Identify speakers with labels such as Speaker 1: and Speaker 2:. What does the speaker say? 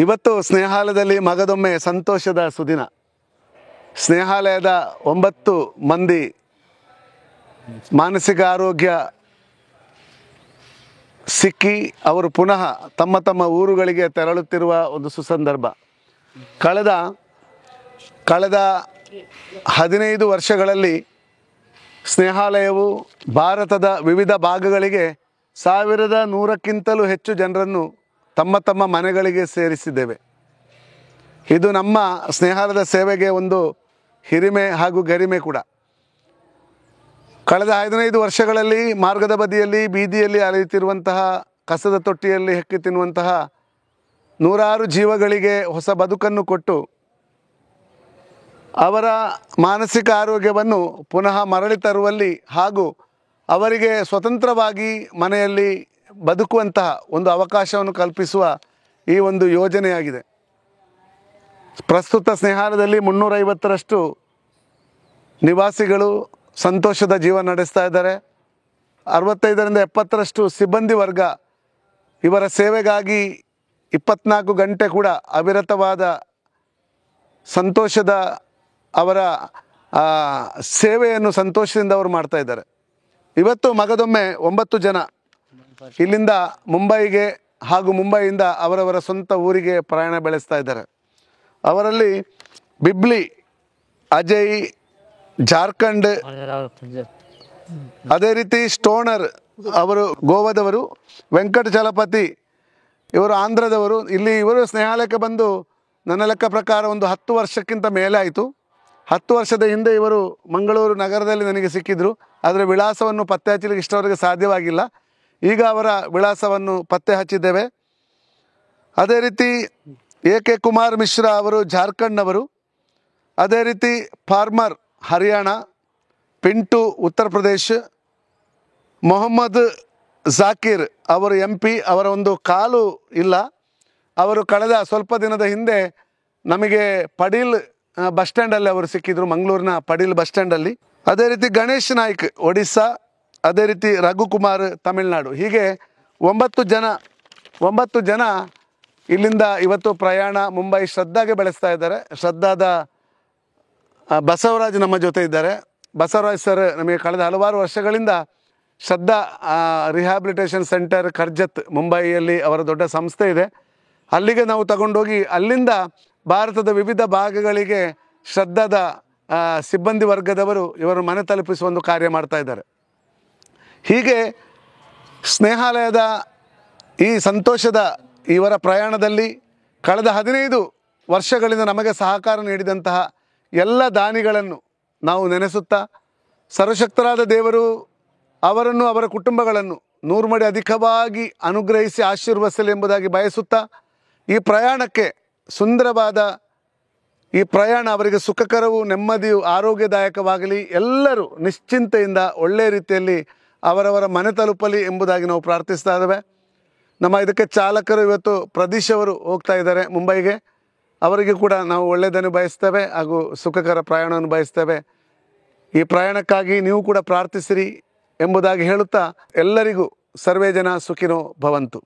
Speaker 1: ಇವತ್ತು ಸ್ನೇಹಾಲಯದಲ್ಲಿ ಮಗದೊಮ್ಮೆ ಸಂತೋಷದ ಸುದಿನ. ಸ್ನೇಹಾಲಯದ 9 ಮಂದಿ ಮಾನಸಿಕ ಆರೋಗ್ಯ ಸಿಕ್ಕಿ ಅವರು ಪುನಃ ತಮ್ಮ ತಮ್ಮ ಊರುಗಳಿಗೆ ತೆರಳುತ್ತಿರುವ ಒಂದು ಸುಸಂದರ್ಭ. ಕಳೆದ 15 ವರ್ಷಗಳಲ್ಲಿ ಸ್ನೇಹಾಲಯವು ಭಾರತದ ವಿವಿಧ ಭಾಗಗಳಿಗೆ 1100ಕ್ಕಿಂತಲೂ ಹೆಚ್ಚು ಜನರನ್ನು ತಮ್ಮ ತಮ್ಮ ಮನೆಗಳಿಗೆ ಸೇರಿಸಿದ್ದೇವೆ. ಇದು ನಮ್ಮ ಸ್ನೇಹಾಲಯದ ಸೇವೆಗೆ ಒಂದು ಹಿರಿಮೆ ಹಾಗೂ ಗರಿಮೆ ಕೂಡ. ಕಳೆದ 15 ವರ್ಷಗಳಲ್ಲಿ ಮಾರ್ಗದ ಬದಿಯಲ್ಲಿ ಬೀದಿಯಲ್ಲಿ ಅಲೆಯುತ್ತಿರುವಂತಹ ಕಸದ ತೊಟ್ಟಿಯಲ್ಲಿ ಹೆಕ್ಕಿ ತಿನ್ನುವಂತಹ ನೂರಾರು ಜೀವಗಳಿಗೆ ಹೊಸ ಬದುಕನ್ನು ಕೊಟ್ಟು ಅವರ ಮಾನಸಿಕ ಆರೋಗ್ಯವನ್ನು ಪುನಃ ಮರಳಿ ತರುವಲ್ಲಿ ಹಾಗೂ ಅವರಿಗೆ ಸ್ವತಂತ್ರವಾಗಿ ಮನೆಯಲ್ಲಿ ಬದುಕುವಂತಹ ಒಂದು ಅವಕಾಶವನ್ನು ಕಲ್ಪಿಸುವ ಈ ಒಂದು ಯೋಜನೆಯಾಗಿದೆ. ಪ್ರಸ್ತುತ ಸ್ನೇಹಾಲಯದಲ್ಲಿ 350ರಷ್ಟು ನಿವಾಸಿಗಳು ಸಂತೋಷದ ಜೀವನ ನಡೆಸ್ತಾ ಇದ್ದಾರೆ. 65ರಿಂದ 70ರಷ್ಟು ಸಿಬ್ಬಂದಿ ವರ್ಗ ಇವರ ಸೇವೆಗಾಗಿ 24 ಗಂಟೆ ಕೂಡ ಅವಿರತವಾದ ಸಂತೋಷದ ಅವರ ಸೇವೆಯನ್ನು ಸಂತೋಷದಿಂದ ಅವರು ಮಾಡ್ತಾ ಇದ್ದಾರೆ. ಇವತ್ತು ಮಗದೊಮ್ಮೆ 9 ಜನ ಇಲ್ಲಿಂದ ಮುಂಬೈಗೆ ಹಾಗೂ ಮುಂಬೈಯಿಂದ ಅವರವರ ಸ್ವಂತ ಊರಿಗೆ ಪ್ರಯಾಣ ಬೆಳೆಸ್ತಾ ಇದ್ದಾರೆ. ಅವರಲ್ಲಿ ಬಿಬ್ಲಿ, ಅಜಯ್ ಜಾರ್ಖಂಡ್, ಅದೇ ರೀತಿ ಸ್ಟೋನರ್ ಅವರು ಗೋವಾದವರು, ವೆಂಕಟ ಚಲಪತಿ ಇವರು ಆಂಧ್ರದವರು. ಇವರು ಸ್ನೇಹಾಲಯಕ್ಕೆ ಬಂದು ನನ್ನ ಲೆಕ್ಕ ಪ್ರಕಾರ ಒಂದು 10 ವರ್ಷಕ್ಕಿಂತ ಮೇಲೆ ಆಯಿತು. 10 ವರ್ಷದ ಹಿಂದೆ ಇವರು ಮಂಗಳೂರು ನಗರದಲ್ಲಿ ನನಗೆ ಸಿಕ್ಕಿದ್ರು. ಆದರೆ ವಿಳಾಸವನ್ನು ಪತ್ತೆ ಹಚ್ಚಲಿಕ್ಕೆ ಇಷ್ಟವರೆಗೆ ಸಾಧ್ಯವಾಗಿಲ್ಲ. ಈಗ ಅವರ ವಿಳಾಸವನ್ನು ಪತ್ತೆ ಹಚ್ಚಿದ್ದೇವೆ. ಅದೇ ರೀತಿ AK ಕುಮಾರ್ ಮಿಶ್ರಾ ಅವರು ಜಾರ್ಖಂಡ್ನವರು, ಅದೇ ರೀತಿ ಫಾರ್ಮರ್ ಹರಿಯಾಣ, ಪಿಂಟು ಉತ್ತರ ಪ್ರದೇಶ್, ಮೊಹಮ್ಮದ್ ಜಾಕೀರ್ ಅವರು MP. ಅವರ ಒಂದು ಕಾಲು ಇಲ್ಲ. ಅವರು ಕಳೆದ ಸ್ವಲ್ಪ ದಿನದ ಹಿಂದೆ ನಮಗೆ ಪಡೀಲ್ ಬಸ್ ಸ್ಟ್ಯಾಂಡಲ್ಲಿ ಅವರು ಸಿಕ್ಕಿದ್ರು, ಮಂಗಳೂರಿನ ಪಡೀಲ್ ಬಸ್ ಸ್ಟ್ಯಾಂಡಲ್ಲಿ. ಅದೇ ರೀತಿ ಗಣೇಶ್ ನಾಯ್ಕ್ ಒಡಿಸ್ಸಾ, ಅದೇ ರೀತಿ ರಘುಕುಮಾರ್ ತಮಿಳುನಾಡು. ಹೀಗೆ 9 ಜನ ಇಲ್ಲಿಂದ ಇವತ್ತು ಪ್ರಯಾಣ ಮುಂಬೈ ಶ್ರದ್ಧಾಗೆ ಬೆಳೆಸ್ತಾ ಇದ್ದಾರೆ. ಶ್ರದ್ಧಾದ ಬಸವರಾಜ್ ನಮ್ಮ ಜೊತೆ ಇದ್ದಾರೆ. ಬಸವರಾಜ್ ಸರ್ ನಮಗೆ ಕಳೆದ ಹಲವಾರು ವರ್ಷಗಳಿಂದ ಶ್ರದ್ಧಾ ರಿಹ್ಯಾಬಿಲಿಟೇಷನ್ ಸೆಂಟರ್ ಕರ್ಜತ್ ಮುಂಬೈಯಲ್ಲಿ ಅವರ ದೊಡ್ಡ ಸಂಸ್ಥೆ ಇದೆ. ಅಲ್ಲಿಗೆ ನಾವು ತಗೊಂಡೋಗಿ ಅಲ್ಲಿಂದ ಭಾರತದ ವಿವಿಧ ಭಾಗಗಳಿಗೆ ಶ್ರದ್ಧಾದ ಸಿಬ್ಬಂದಿ ವರ್ಗದವರು ಇವರು ಮನೆ ತಲುಪಿಸುವ ಒಂದು ಕಾರ್ಯ ಮಾಡ್ತಾ ಇದ್ದಾರೆ. ಹೀಗೆ ಸ್ನೇಹಾಲಯದ ಈ ಸಂತೋಷದ ಇವರ ಪ್ರಯಾಣದಲ್ಲಿ ಕಳೆದ 15 ವರ್ಷಗಳಿಂದ ನಮಗೆ ಸಹಕಾರ ನೀಡಿದಂತಹ ಎಲ್ಲ ದಾನಿಗಳನ್ನು ನಾವು ನೆನೆಸುತ್ತಾ, ಸರ್ವಶಕ್ತರಾದ ದೇವರು ಅವರನ್ನು ಅವರ ಕುಟುಂಬಗಳನ್ನು 100 ಮಡಿ ಅಧಿಕವಾಗಿ ಅನುಗ್ರಹಿಸಿ ಆಶೀರ್ವದಿಸಲಿ ಎಂಬುದಾಗಿ ಬಯಸುತ್ತಾ, ಈ ಪ್ರಯಾಣಕ್ಕೆ ಸುಂದರವಾದ ಈ ಪ್ರಯಾಣ ಅವರಿಗೆ ಸುಖಕರವೂ ನೆಮ್ಮದಿಯೂ ಆರೋಗ್ಯದಾಯಕವಾಗಲಿ, ಎಲ್ಲರೂ ನಿಶ್ಚಿಂತೆಯಿಂದ ಒಳ್ಳೆಯ ರೀತಿಯಲ್ಲಿ ಅವರವರ ಮನೆ ತಲುಪಲಿ ಎಂಬುದಾಗಿ ನಾವು ಪ್ರಾರ್ಥಿಸ್ತಾ ಇದ್ದೇವೆ. ನಮ್ಮ ಇದಕ್ಕೆ ಚಾಲಕರು ಇವತ್ತು ಪ್ರದೀಶ್ ಅವರು ಹೋಗ್ತಾ ಇದ್ದಾರೆ ಮುಂಬೈಗೆ. ಅವರಿಗೆ ಕೂಡ ನಾವು ಒಳ್ಳೆಯದನ್ನು ಬಯಸ್ತೇವೆ ಹಾಗೂ ಸುಖಕರ ಪ್ರಯಾಣವನ್ನು ಬಯಸ್ತೇವೆ. ಈ ಪ್ರಯಾಣಕ್ಕಾಗಿ ನೀವು ಕೂಡ ಪ್ರಾರ್ಥಿಸಿರಿ ಎಂಬುದಾಗಿ ಹೇಳುತ್ತಾ ಎಲ್ಲರಿಗೂ ಸರ್ವೇ ಜನ ಸುಖಿನೋ ಭವಂತು.